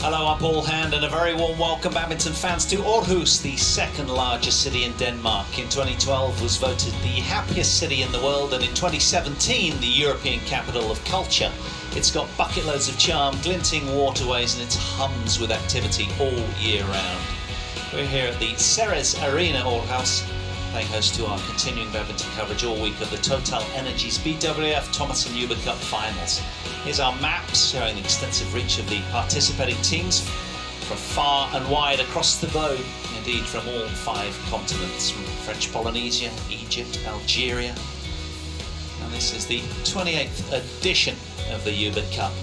Hello, I'm Paul Hand, and a very warm welcome, badminton fans, to Aarhus, the second largest city in Denmark. In 2012 was voted the happiest city in the world, and in 2017 the European capital of culture. It's got bucket loads of charm, glinting waterways, and it hums with activity all year round. We're here at the Ceres Arena, Aarhus, playing host to our continuing badminton coverage all week of the TotalEnergies BWF Thomas and Uber Cup finals. Here's our maps showing the extensive reach of the participating teams from far and wide across the globe, indeed from all 5 continents, from French Polynesia, Egypt, Algeria. And this is the 28th edition of the Uber Cup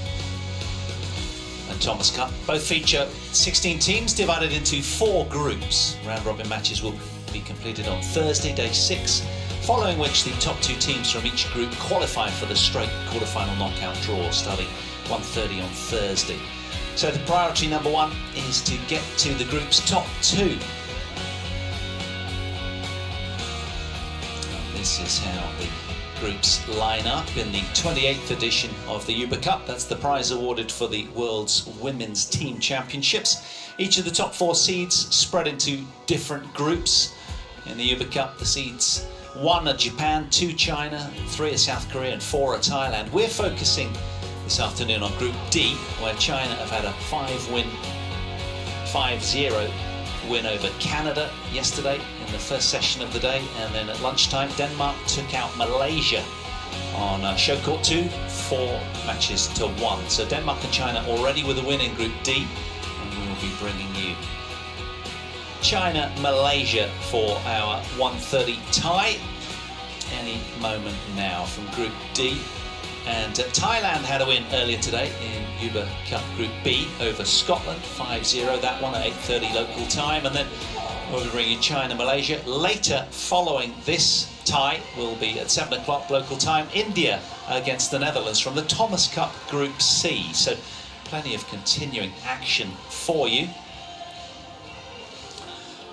and Thomas Cup. Both feature 16 teams divided into 4 groups. Round-robin matches will be completed on Thursday, day 6, following which the top 2 teams from each group qualify for the straight quarter-final knockout draw starting 1:30 on Thursday. So the priority number 1 is to get to the group's top 2. And this is how the groups line up in the 28th edition of the Uber Cup. That's the prize awarded for the World's Women's Team Championships. Each of the top 4 seeds spread into different groups. In the Uber Cup, the seeds 1 are Japan, 2 China, 3 are South Korea, and 4 are Thailand. We're focusing this afternoon on Group D, where China have had a 5-0 win over Canada yesterday in the first session of the day, and then at lunchtime Denmark took out Malaysia on show court 2, 4 matches to 1. So Denmark and China already with a win in Group D, and we will be bringing you China-Malaysia for our 1:30 tie any moment now from Group D. And Thailand had a win earlier today in Uber Cup Group B over Scotland, 5-0, that one at 8:30 local time. And then we'll be bringing China-Malaysia. Later, following this tie, will be at 7 o'clock local time, India against the Netherlands from the Thomas Cup Group C. So plenty of continuing action for you.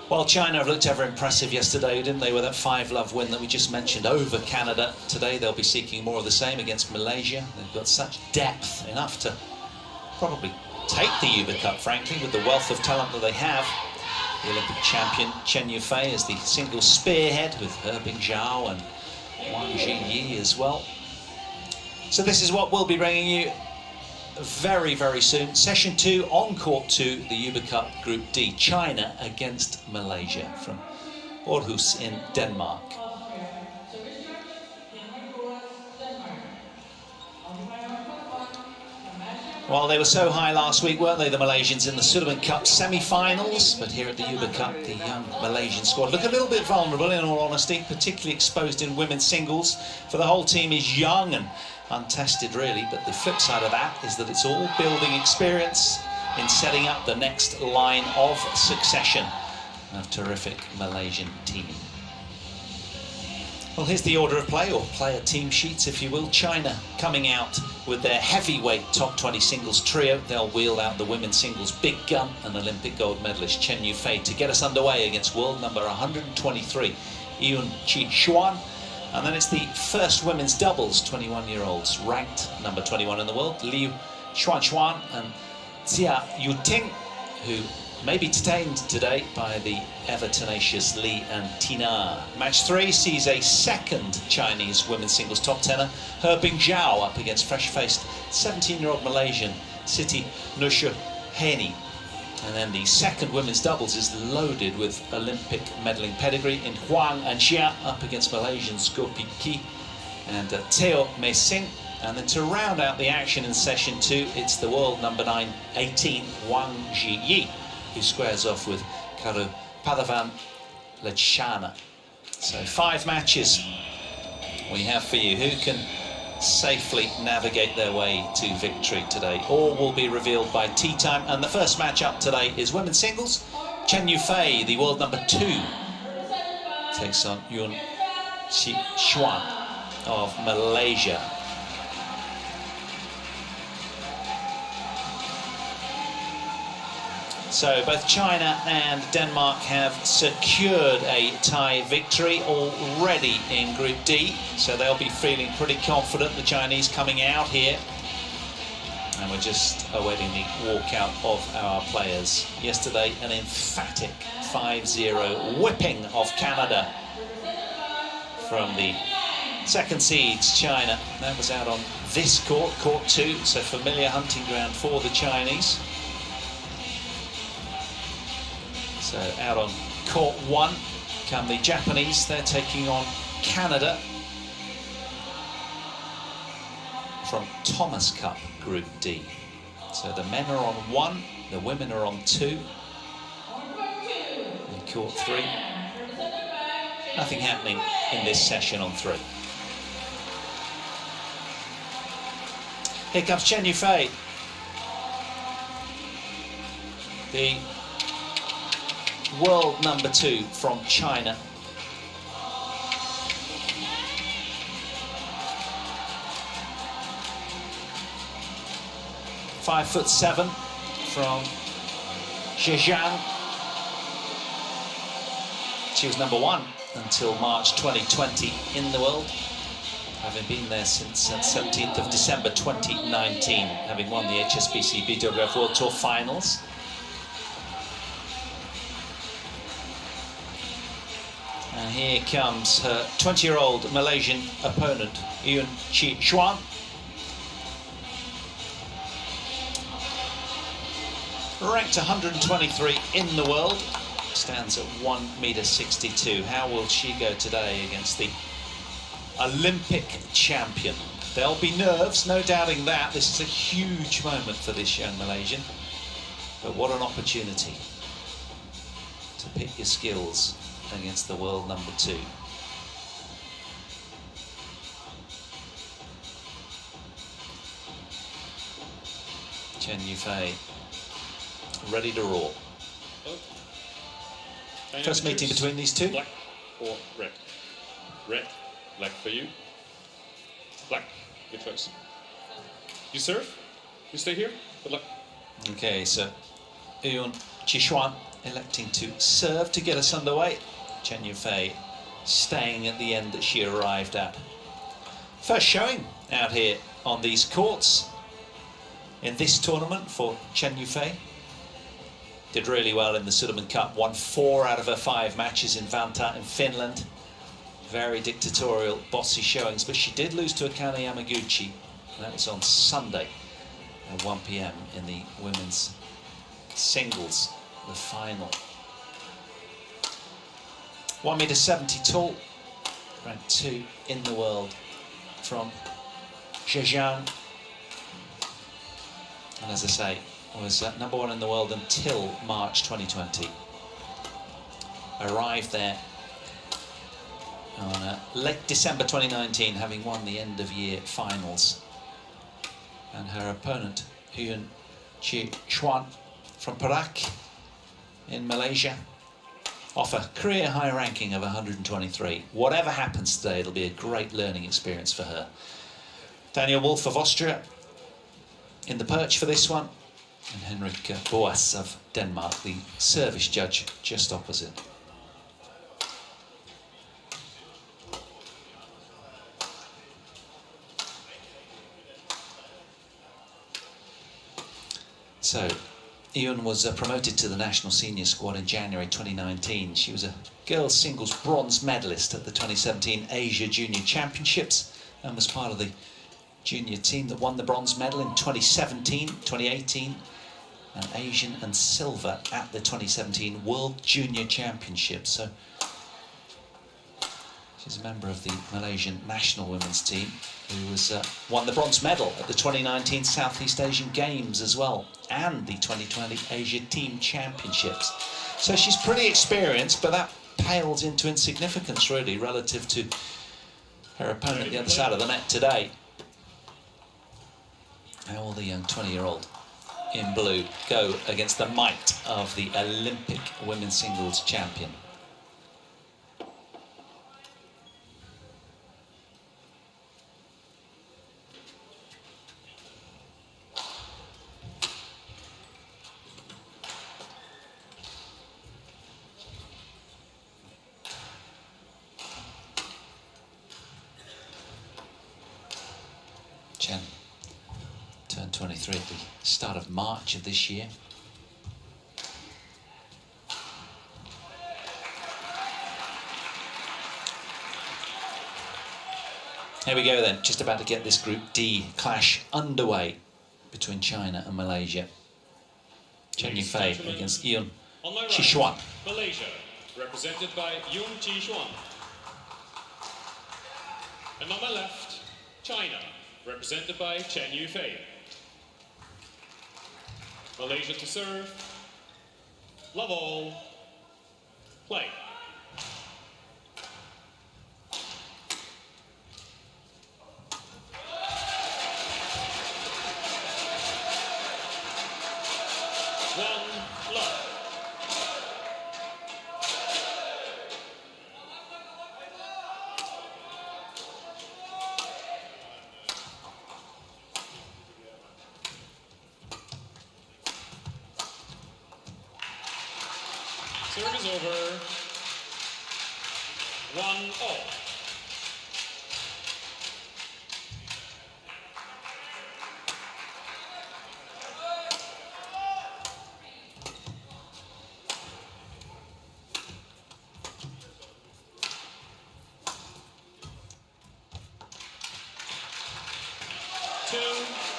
Well, China have looked ever impressive yesterday, didn't they, with that 5-love win that we just mentioned over Canada. Today they'll be seeking more of the same against Malaysia. They've got such depth, enough to probably take the Uber Cup, frankly, with the wealth of talent that they have. The Olympic champion Chen Yufei is the single spearhead, with He Bingjiao and Wang Zhiyi as well. So this is what we'll be bringing you very, very soon. Session 2 on court 2, the Uber Cup Group D, China against Malaysia from Aarhus in Denmark. Well, they were so high last week, weren't they, the Malaysians, in the Sudirman Cup semi-finals, but here at the Uber Cup, the young Malaysian squad look a little bit vulnerable, in all honesty, particularly exposed in women's singles. For the whole team is young and untested, really, but the flip side of that is that it's all building experience in setting up the next line of succession of terrific Malaysian team. Well, here's the order of play, or player team sheets, if you will. China coming out with their heavyweight top 20 singles trio. They'll wheel out the women's singles big gun and Olympic gold medalist Chen Yufei to get us underway against world number 123, Eoon Xuan. And then it's the first women's doubles, 21-year-olds, ranked number 21 in the world, Liu Xuan and Xia Yuting, who may be detained today by the ever-tenacious Li and Tina. Match 3 sees a second Chinese women's singles top tenor, He Bingjiao, up against fresh-faced 17-year-old Malaysian Siti Nursyahini. And then the second women's doubles is loaded with Olympic medaling pedigree in Huang and Xia, up against Malaysians Gopi Ki and Teo Mei Sing. And then to round out the action in session 2, it's the world number 18, Wang Zhiyi, who squares off with Karu Padavan Lechana. So 5 matches we have for you. Who can safely navigate their way to victory today? All will be revealed by tea time. And the first match up today is women's singles. Chen Yufei, the world number 2, takes on Eoon Xuan of Malaysia. So both China and Denmark have secured a tie victory already in Group D. So they'll be feeling pretty confident, the Chinese coming out here. And we're just awaiting the walkout of our players. Yesterday, an emphatic 5-0 whipping of Canada from the second seeds, China. That was out on this court, court 2, so familiar hunting ground for the Chinese. So out on court 1 come the Japanese. They're taking on Canada from Thomas Cup Group D. So the men are on 1, the women are on 2. In court 3, nothing happening in this session on 3. Here comes Chen Yufei, the world number 2 from China. "5'7" from Zhejiang. She was number 1 until March 2020 in the world, having been there since 17th of December 2019, having won the HSBC BWF World Tour finals. And here comes her 20-year-old Malaysian opponent, Eoon Xuan. Ranked 123 in the world, stands at 1.62 meters. How will she go today against the Olympic champion? There'll be nerves, no doubting that. This is a huge moment for this young Malaysian. But what an opportunity to pit your skills against the world number 2. Chen Yufei, ready to roar. First meeting between these two. Black or red? Red. Black for you. Black. Good choice. You serve. You stay here. Good luck. Okay, so Eoon Xuan electing to serve to get us underway. Chen Yufei staying at the end that she arrived at. First showing out here on these courts in this tournament for Chen Yufei. Did really well in the Sudirman Cup, won 4 out of her 5 matches in Vantaa in Finland. Very dictatorial, bossy showings, but she did lose to Akane Yamaguchi. And that was on Sunday at 1 p.m. in the women's singles, the final. 1.70 meters tall, ranked 2 in the world from Zhejiang. And as I say, was number 1 in the world until March 2020. Arrived there on late December 2019, having won the end-of-year finals. And her opponent, Eoon Xuan from Perak in Malaysia, off a career high ranking of 123. Whatever happens today, it'll be a great learning experience for her. Daniel Wolf of Austria in the perch for this one. And Henrik Boas of Denmark, the service judge, just opposite. So, Eoon was promoted to the national senior squad in January 2019. She was a girls' singles bronze medalist at the 2017 Asia Junior Championships and was part of the junior team that won the bronze medal in 2017, 2018, and Asian and silver at the 2017 World Junior Championships. So she's a member of the Malaysian national women's team who was won the bronze medal at the 2019 Southeast Asian Games as well, and the 2020 Asia Team Championships. So she's pretty experienced, but that pales into insignificance really relative to her opponent at the other side of the net today. How will the young 20-year-old in blue go against the might of the Olympic women's singles champion? Chen, turn 23 at the start of March of this year. Here we go then, just about to get this Group D clash underway between China and Malaysia. Chen Yufei against Eoon Xuan. Malaysia, represented by Eoon Xuan. And on my left, China, represented by Chen Yufei. Malaysia to serve. Love all. Play. Serve is over. 1-all.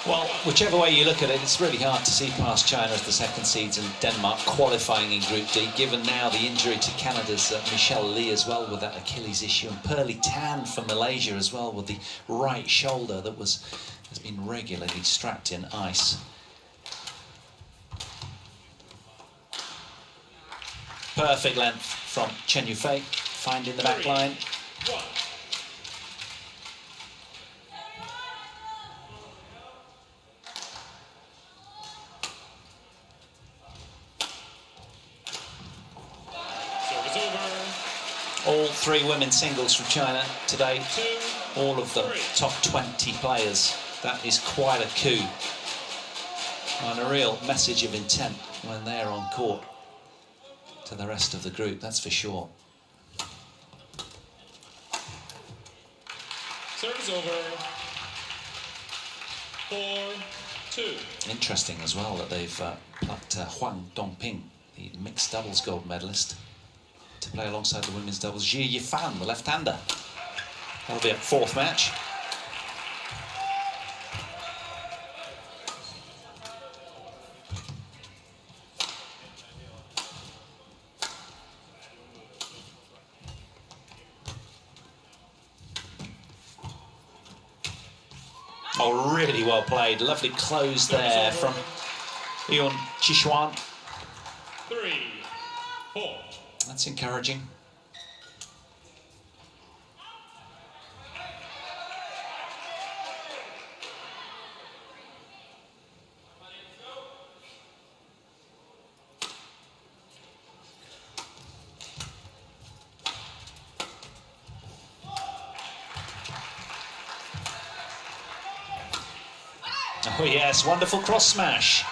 Well, whichever way you look at it, it's really hard to see past China as the second seeds and Denmark qualifying in Group D, given now the injury to Canada's Michelle Lee as well with that Achilles issue, and Pearly Tan for Malaysia as well with the right shoulder that has been regularly strapped in ice. Perfect length from Chen Yufei, finding the back line. All three women's singles from China today, all of them top 20 players. That is quite a coup and a real message of intent when they're on court to the rest of the group, that's for sure. Serves over. 4-2. Interesting as well that they've plucked Huang Dongping, the mixed doubles gold medalist, to play alongside the women's doubles. Xie Yifan, the left-hander. That'll be a fourth match. Oh, really well played. Lovely close there from Eoon Xuan. 3-4. That's encouraging. Oh yes, wonderful cross smash.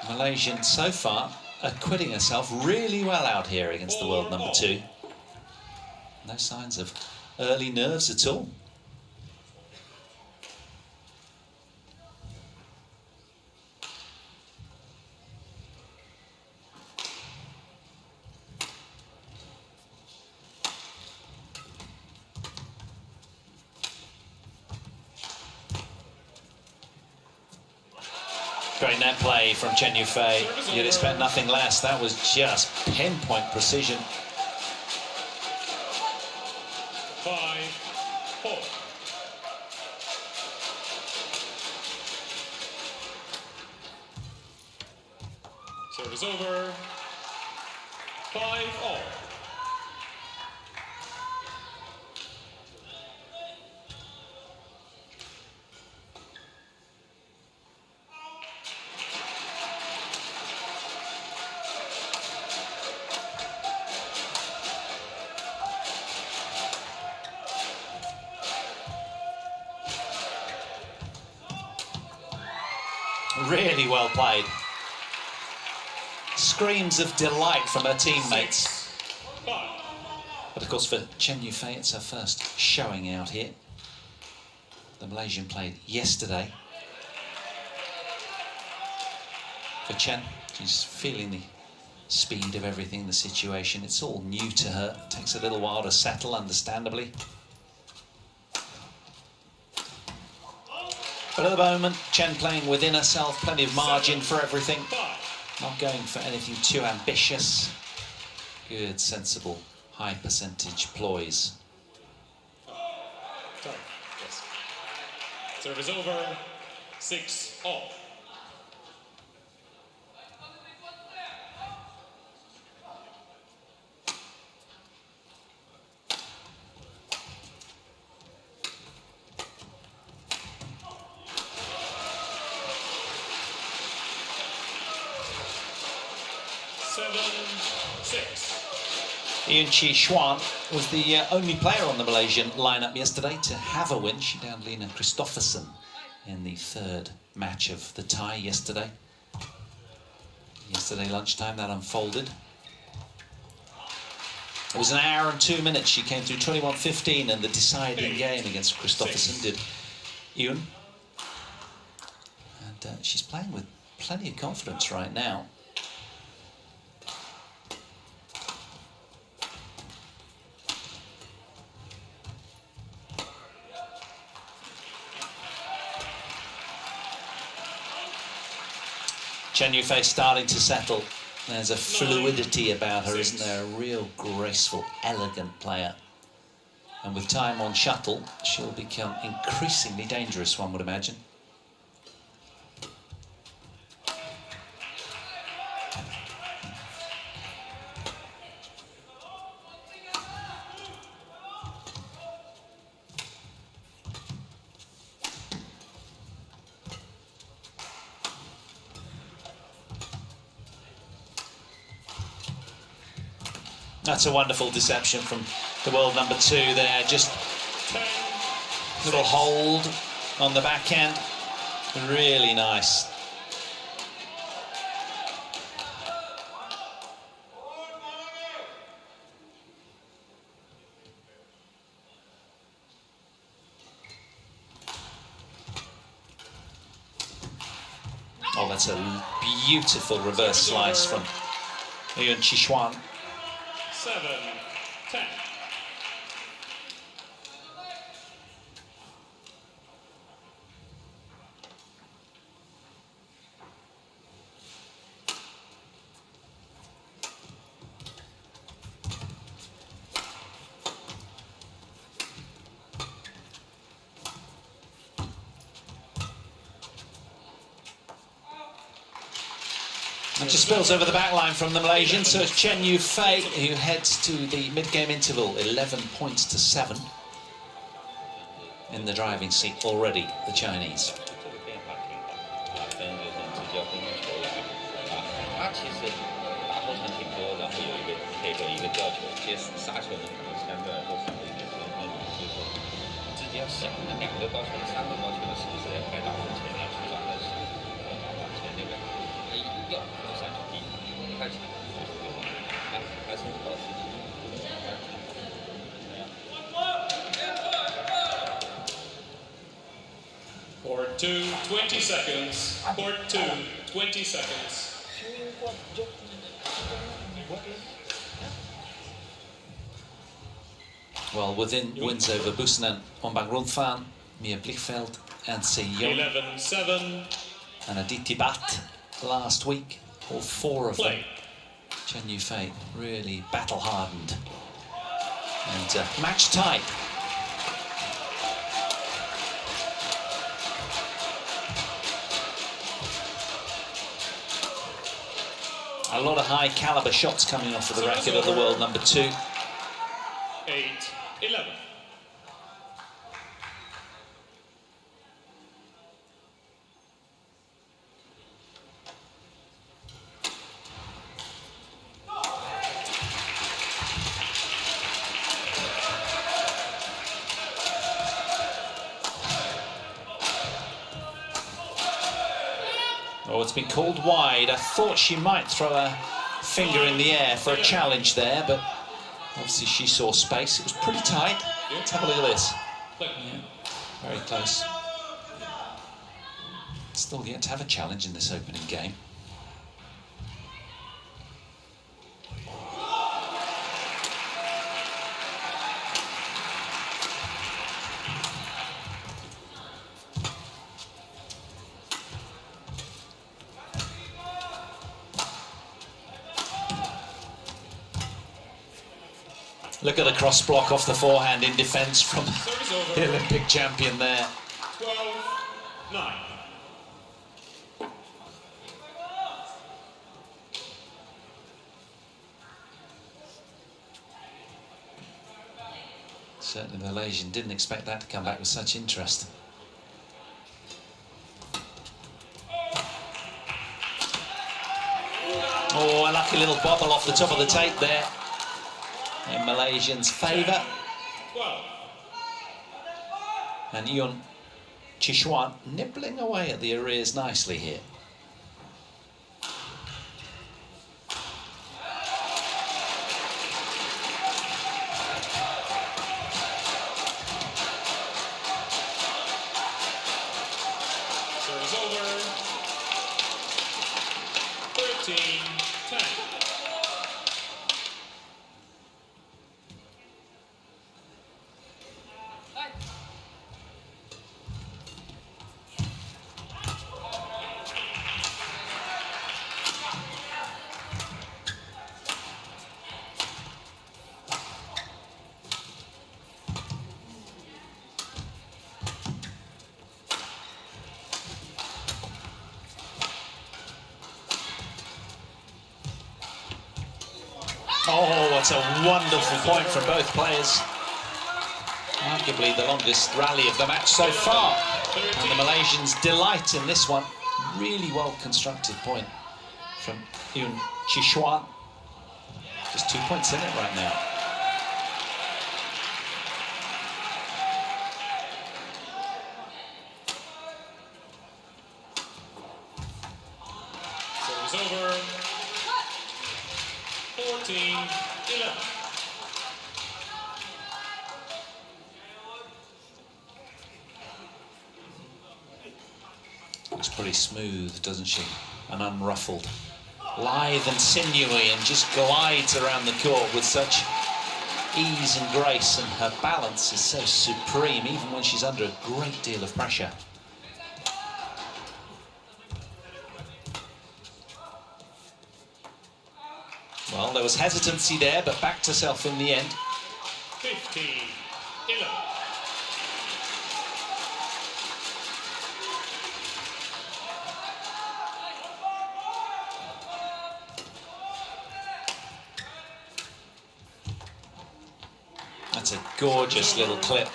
Malaysian so far acquitting herself really well out here against the world number 2. No signs of early nerves at all. Great net play from Chen Yufei. You'd expect nothing less. That was just pinpoint precision. 5-4. Service over. 5-all. Really well played. Screams of delight from her teammates. But of course for Chen Yufei, it's her first showing out here. the Malaysian played yesterday. For Chen, she's feeling the speed of everything, the situation. It's all new to her. It takes a little while to settle, understandably. But at the moment, Chen playing within herself, plenty of margin for everything. Not going for anything too ambitious. Good, sensible, high percentage ploys. Sorry, yes. Serve is over, 6-all. Xuan was the only player on the Malaysian lineup yesterday to have a win. She downed Lena Christoffersen in the third match of the tie yesterday. Yesterday lunchtime that unfolded. It was an hour and 2 minutes. She came through 21-15 and the deciding game against Christoffersen did Eoon. And she's playing with plenty of confidence right now. Chen Yufei starting to settle. There's a fluidity about her, isn't there? A real graceful, elegant player. And with time on shuttle, she'll become increasingly dangerous, one would imagine. That's a wonderful deception from the world number 2 there. Just a little hold on the backhand. Really nice. Oh, that's a beautiful reverse slice from Eoon Xuan. 7-10. And just spills over the back line from the Malaysian, so it's Chen Yufei who heads to the mid-game interval, 11 points to 7. In the driving seat already, the Chinese. Court 2, 20 seconds. Court 2, 20 seconds. Well, within wins over Busanan, Ombang Runfan, Mia Blichfeld, and Eoon. 11-7. And Aditi Bhatt last week, all 4 of them. Chen Yufei really battle-hardened and match tight. A lot of high-caliber shots coming off of the racket of the world number 2. 8-11. Oh, it's been called wide. I thought she might throw a finger in the air for a challenge there, but obviously she saw space. It was pretty tight. Let's have a look at this. Yeah. Very close. Still yet to have a challenge in this opening game. Look at the cross block off the forehand in defence from the Olympic champion there. 12-9. Certainly the Malaysian didn't expect that to come back with such interest. Oh, a lucky little bobble off the top of the tape there in Malaysians' favour. And Eoon Xuan nibbling away at the arrears nicely here. Service over. 13-10. Oh, what a wonderful point from both players. Arguably the longest rally of the match so far. And the Malaysians delight in this one. Really well constructed point from Eoon Xuan. Just 2 points in it right now. Service over. 14-11. Looks pretty smooth, doesn't she? And unruffled. Lithe and sinewy and just glides around the court with such ease and grace, and her balance is so supreme even when she's under a great deal of pressure. Well, there was hesitancy there, but backed herself in the end. 15-11. That's a gorgeous little clip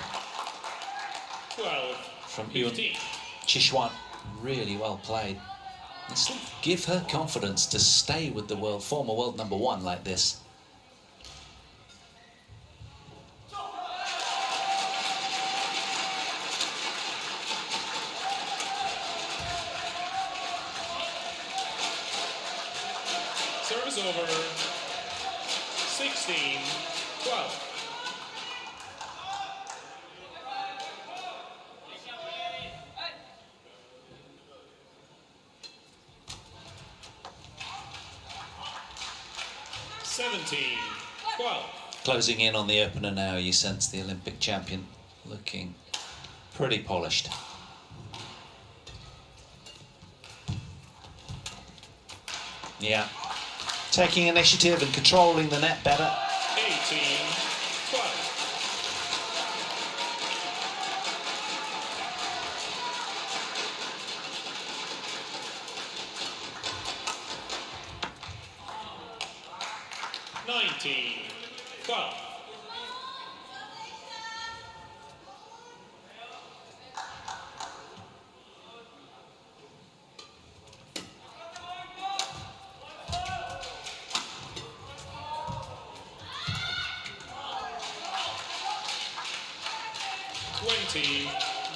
12 from Eoon Xuan. Really well played. And still give her confidence to stay with the former world #1 like this. Service over. 16-12. Closing in on the opener now, you sense the Olympic champion looking pretty polished. Yeah, taking initiative and controlling the net better. 18-12.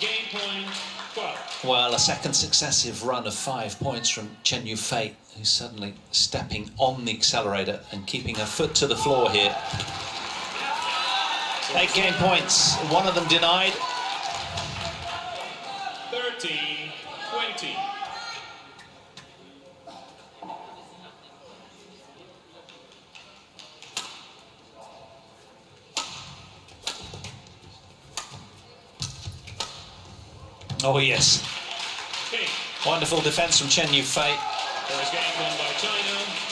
Game point 12. Well, a second successive run of 5 points from Chen Yufei, who's suddenly stepping on the accelerator and keeping her foot to the floor here. 8 game points, one of them denied. 13-20. Oh yes. Okay. Wonderful defence from Chen Yufei. First game won by China.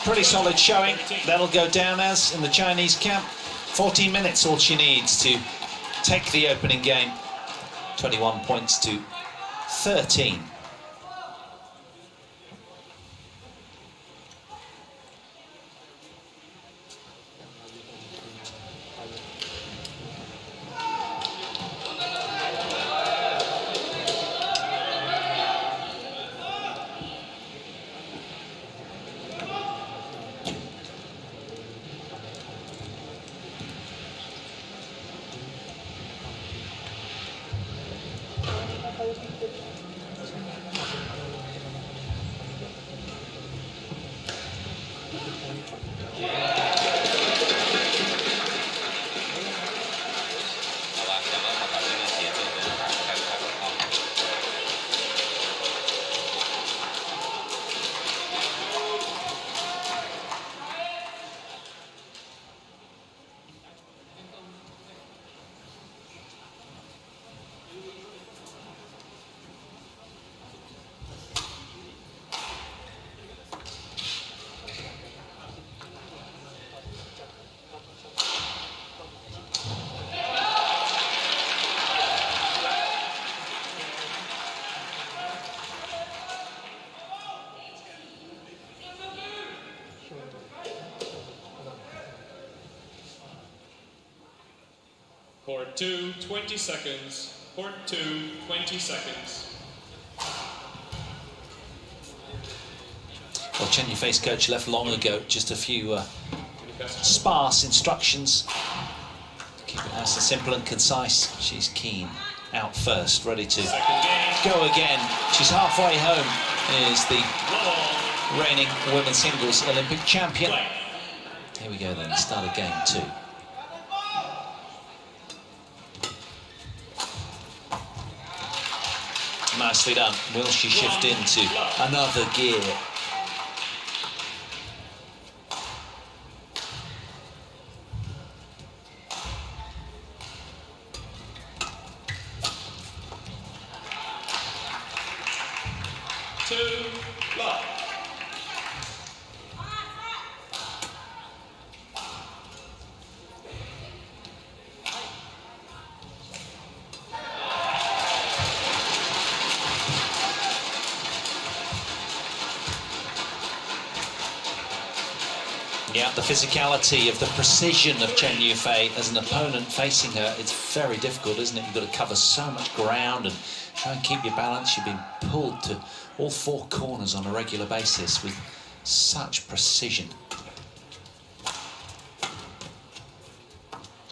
Pretty solid showing. 13. That'll go down as in the Chinese camp. 14 minutes all she needs to take the opening game. 21 points to 13. Court 2, 20 seconds. Court 2, 20 seconds. Well, Chen Yufei's coach left long ago, just a few sparse instructions. Keep it nice and simple and concise. She's keen. Out first, ready to go again. She's halfway home, is the reigning women's singles Olympic champion. Here we go then, start of game 2. Nicely done. Will she shift into another gear? Yeah, the physicality of the precision of Chen Yufei as an opponent facing her, it's very difficult, isn't it? You've got to cover so much ground and try and keep your balance. You've been pulled to all 4 corners on a regular basis with such precision.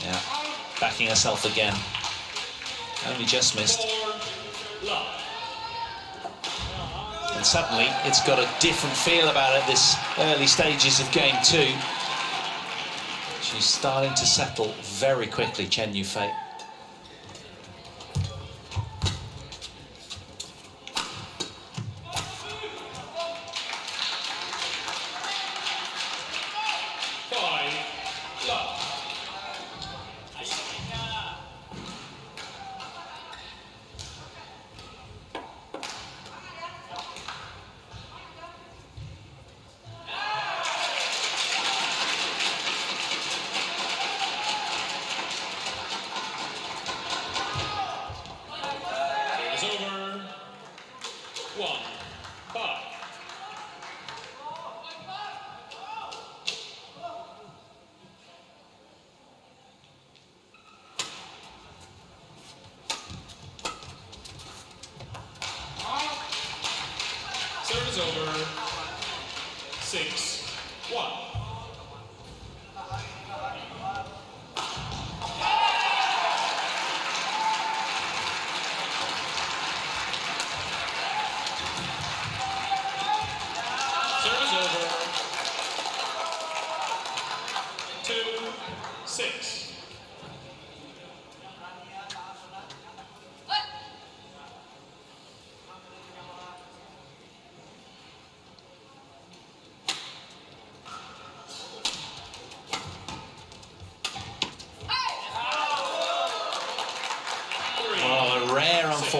Yeah, backing herself again. Only just missed. And suddenly it's got a different feel about it this early stages of game 2. She's starting to settle very quickly, Chen Yufei. Serve is over. 6-1. Serve is over. 2-6.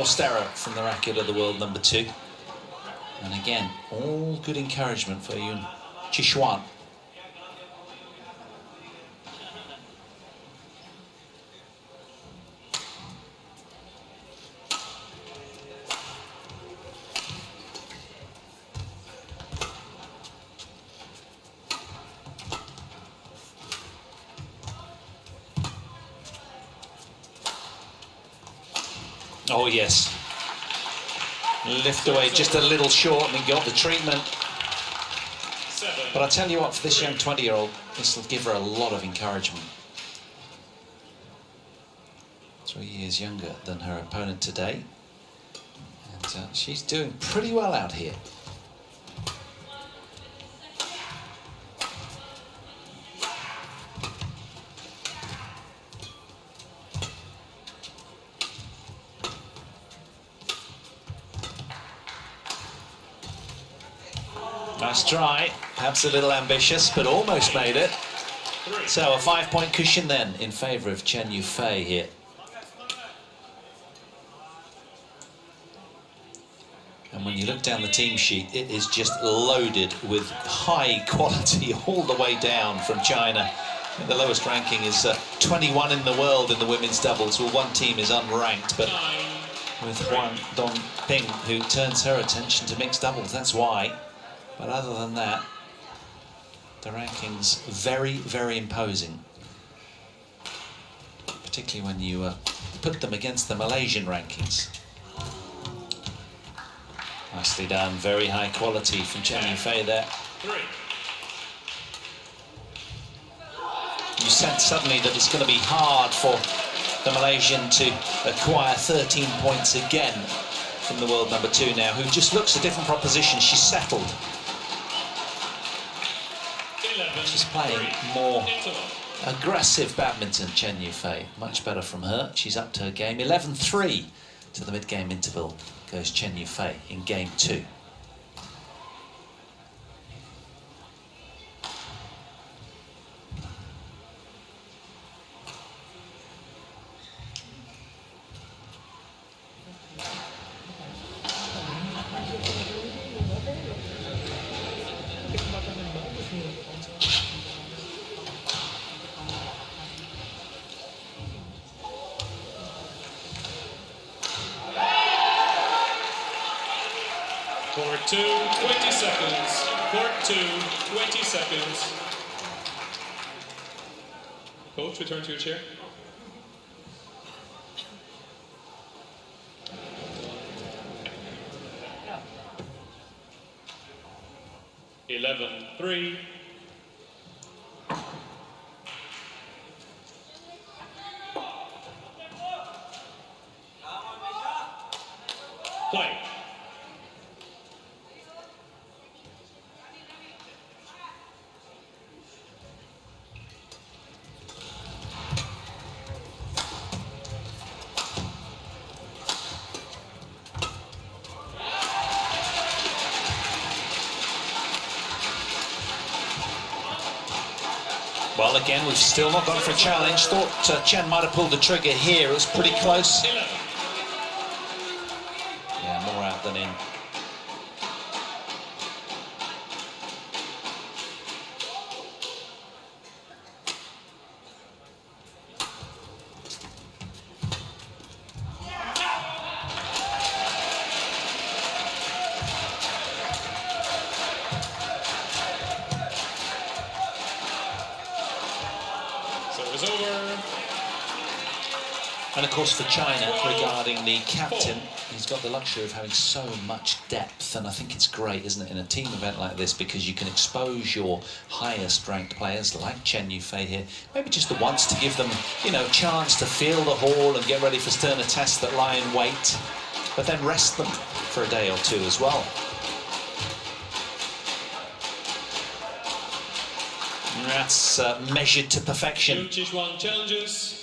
Forced error from the racket of the world number 2. And again, all good encouragement for Eoon Xuan. Oh yes, lift away just a little short and he got the treatment. But I tell you what, for this young 20-year-old, this will give her a lot of encouragement. 3 years younger than her opponent today. And she's doing pretty well out here. Nice try, perhaps a little ambitious, but almost made it. So a 5-point cushion then in favour of Chen Yufei here. And when you look down the team sheet, it is just loaded with high quality all the way down from China. I think the lowest ranking is 21 in the world in the women's doubles. Well, one team is unranked, but with Xuan Dongping, who turns her attention to mixed doubles, that's why. But other than that, the rankings very, very imposing. Particularly when you put them against the Malaysian rankings. Nicely done, very high quality from Chen Yufei there. You sense suddenly that it's going to be hard for the Malaysian to acquire 13 points again from the world number 2 now, who just looks a different proposition. She's settled. She's playing more aggressive badminton, Chen Yufei. Much better from her. She's up to her game. 11-3 to the mid-game interval goes Chen Yufei in game 2. Court 2, 20 seconds. Court 2, 20 seconds. Coach, return to your chair. (11-3). Play. Well, again, we've still not gone for a challenge. Thought Chen might have pulled the trigger here. It was pretty close. Yeah, more out than in. And of course for China, regarding the captain, he's got the luxury of having so much depth, and I think it's great, isn't it, in a team event like this, because you can expose your highest ranked players like Chen Yufei here, maybe just the once to give them, you know, chance to feel the hall and get ready for sterner tests that lie in wait, but then rest them for a day or two as well. And that's measured to perfection. Challenges.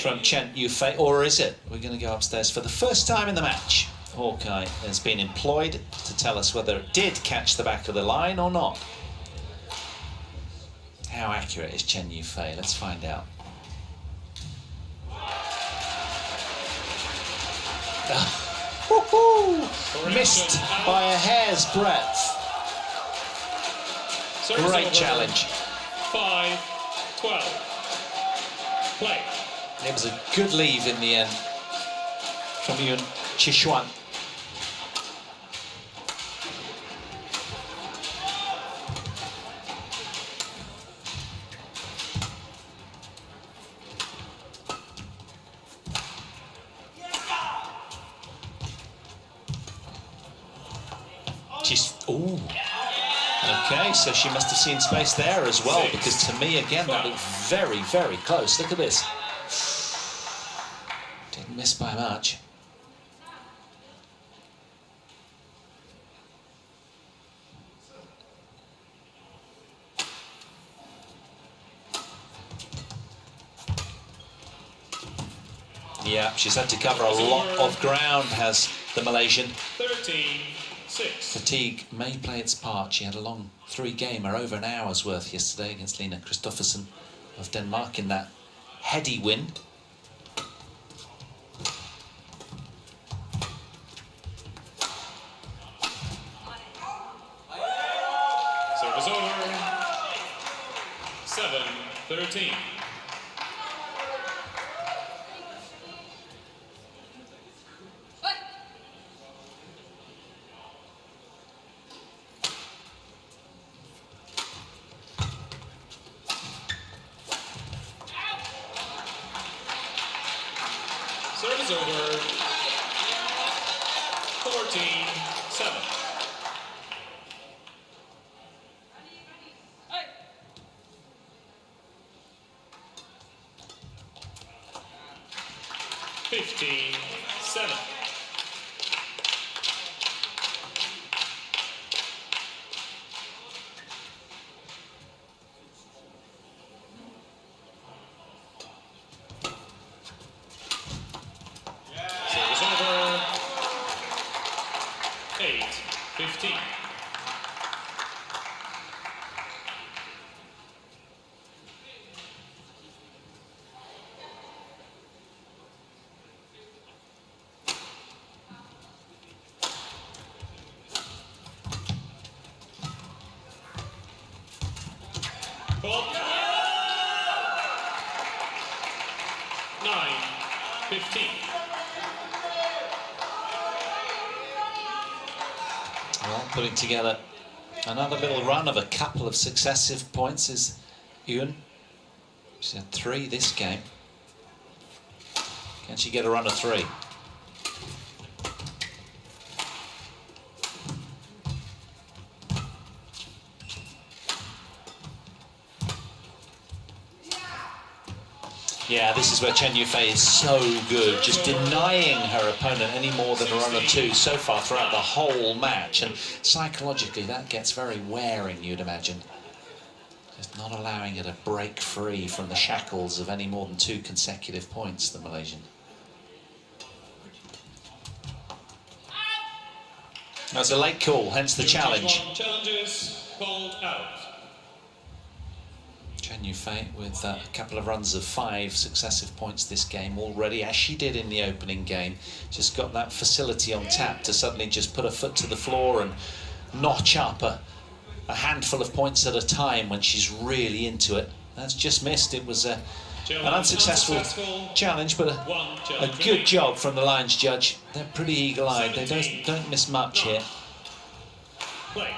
From Chen Yufei, or is it? We're going to go upstairs for the first time in the match. Hawkeye has been employed to tell us whether it did catch the back of the line or not. How accurate is Chen Yufei? Let's find out. Missed by a hair's breadth. Great challenge. 5-12. Play. It was a good leave in the end from Eoon Xuan. Ooh. Okay, so she must have seen space there as well, because to me, again, that looked very, very close. Look at this. Didn't miss by much. Yeah, she's had to cover a lot of ground, has the Malaysian. 13-6. Fatigue may play its part. She had a long 3-gamer, over an hour's worth yesterday against Lena Kristoffersen of Denmark in that heady win. Service over. 7-13. Service over. 14-7. Fifteen, 7. Service over. 8-15. Ball. 9-15. Well, putting together another little run of a couple of successive points is Eoon. She's had 3 this game. Can she get a run of 3? Yeah, this is where Chen Yufei is so good, just denying her opponent any more than a run or 2 so far throughout the whole match. And psychologically, that gets very wearing, you'd imagine. Just not allowing her to break free from the shackles of any more than 2 consecutive points, the Malaysian. That's a late call, hence the challenge. Challenges called out. Chen Yufei with a couple of runs of 5 successive points this game already, as she did in the opening game. Just got that facility on tap to suddenly just put her foot to the floor and notch up a handful of points at a time when she's really into it. That's just missed. It was an unsuccessful challenge, but a good job from the lines judge. They're pretty eagle-eyed. They don't miss much here. Play.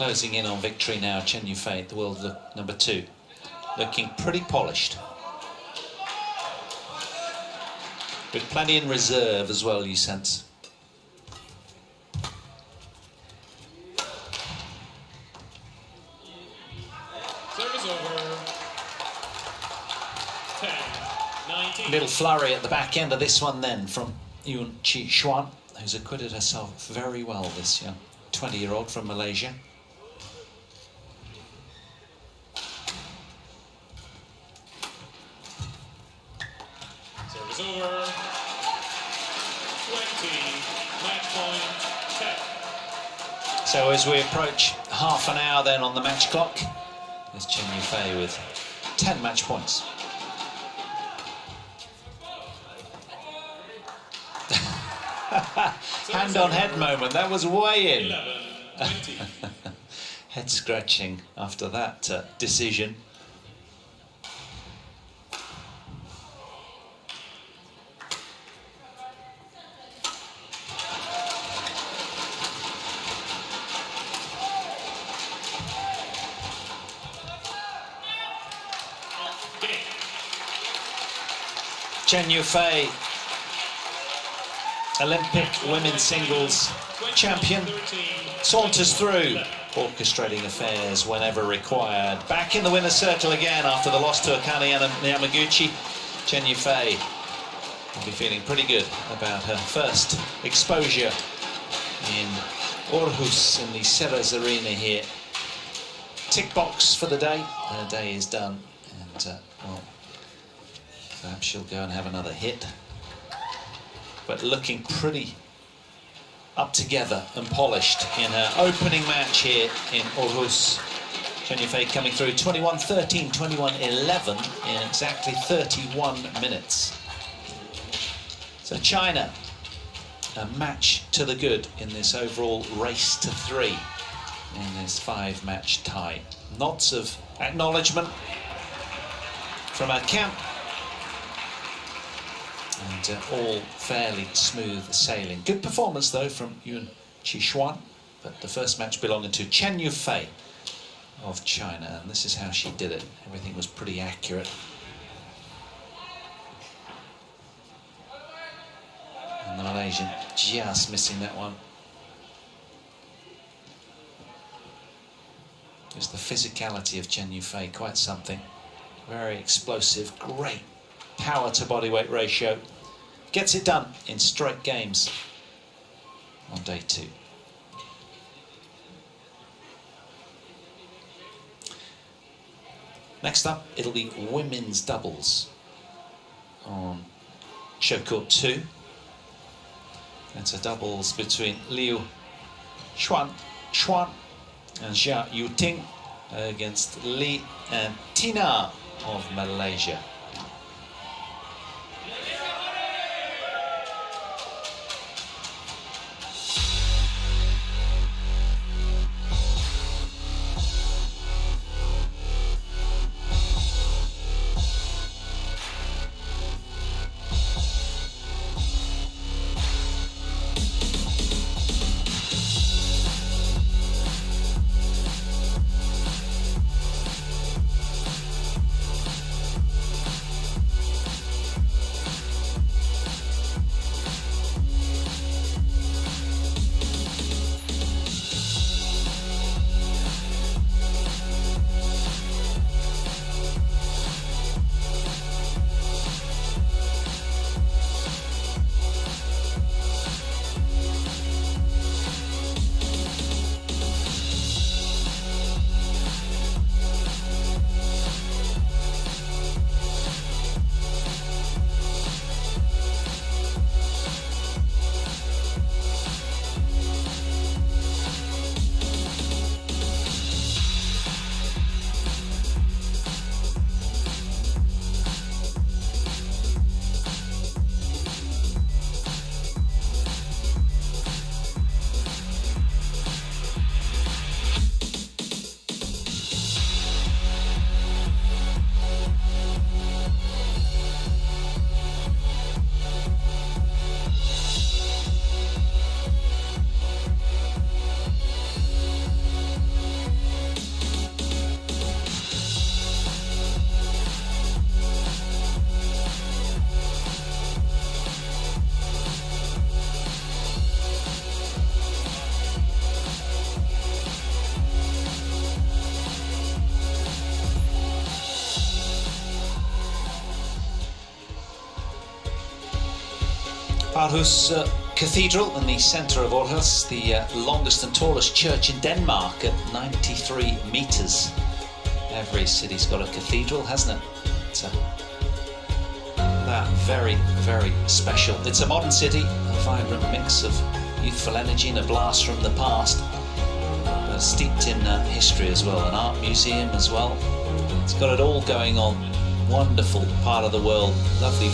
Closing in on victory now, Chen Yufei, the world number 2. Looking pretty polished. With plenty in reserve as well, you sense. Service over. 10-19. Little flurry at the back end of this one then from Eoon Xuan, who's acquitted herself very well, this young 20-year-old from Malaysia. Service over. 20. Match point. 10. So as we approach half an hour then on the match clock, there's Chen Yufei with 10 match points. Hand on head moment, that was way in. 11-20. Head scratching after that decision. Chen Yufei, Olympic women's singles champion, saunters through, orchestrating affairs whenever required. Back in the winner's circle again after the loss to Akane Yamaguchi. Chen Yufei will be feeling pretty good about her first exposure in Aarhus in the Ceres Arena here. Tick box for the day. Her day is done, and well, perhaps she'll go and have another hit. But looking pretty up together and polished in her opening match here in Aarhus. Chen Yufei coming through 21-13, 21-11 in exactly 31 minutes. So China, a match to the good in this overall race to 3 in this 5-match tie. Lots of acknowledgement from our camp. And all fairly smooth sailing. Good performance though from Eoon Xuan, but the first match belonging to Chen Yufei of China, and this is how she did it. Everything was pretty accurate. And the Malaysian just missing that one. Just the physicality of Chen Yufei, quite something. Very explosive, great power to body weight ratio. Gets it done in straight games on day 2. Next up, it'll be women's doubles on show court 2. It's a doubles between Liu Xuan and Jia Yuting against Li and Tina of Malaysia. Aarhus Cathedral in the centre of Aarhus, the longest and tallest church in Denmark at 93 metres. Every city's got a cathedral, hasn't it? It's that very, very special. It's a modern city, a vibrant mix of youthful energy and a blast from the past, but steeped in history as well, an art museum as well. It's got it all going on. Wonderful part of the world, lovely